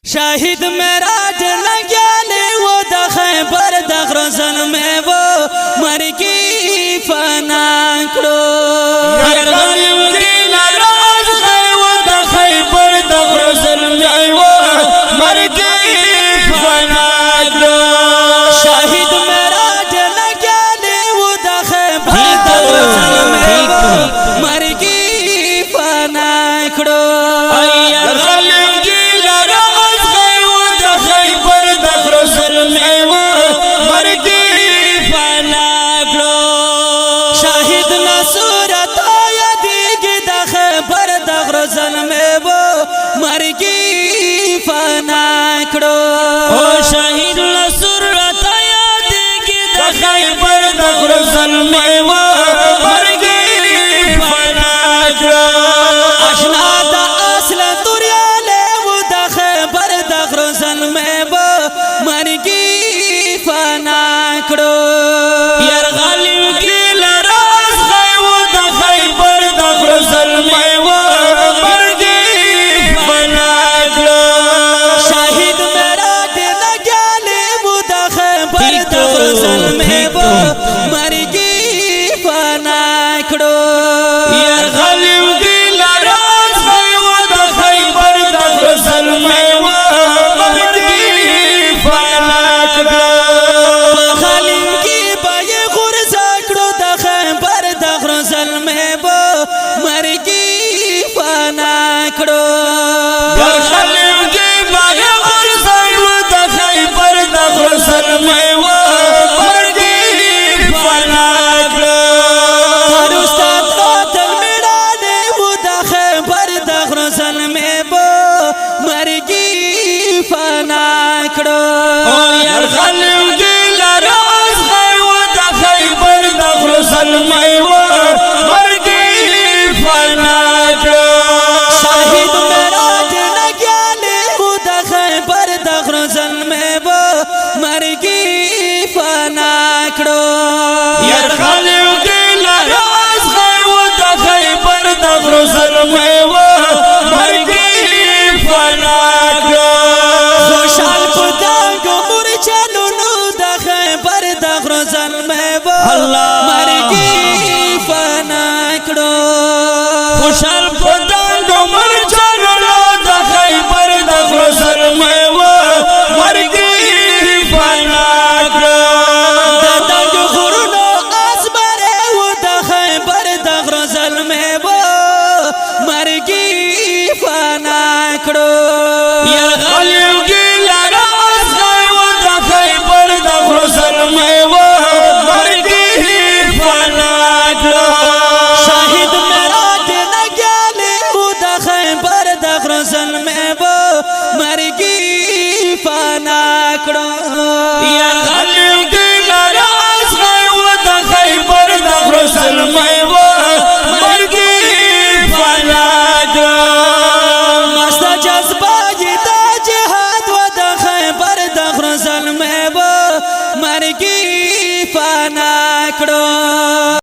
شاهد میراج لگیالی و د خیبر د غرزن میں وہ مرگی فنا کړو غلیم کی ناراض غی و د خیبر د غرزن میں وہ مرگی فنا کړو شاهد میراج لگیالی و د خیبر د غرزن میں وہ مرگی فنا کړو شاهد لسرت یادگی د خیبر د غرزن میں وہ مرگی فنا کړو اشنا د اصل دوریاله و د خیبر د غرزن میں وہ مرگی فنا کړو یار غالب کی لراز غی و د خیبر د غرزن میں وہ مرگی فنا کړو میں وہ مرگی فنا کړو یار غالب کی لراز غی و د خیبر د غرزن میں وہ مرگی فنا کړو غالب کی بای غرزا کړو د خیبر د غرزن میں وہ مرگی فنا کړو یار غالب کی بای غرزا کړو د خیبر د غرزن میں وہ یار غالب کی لراز غی و د خیبر د غرزن میں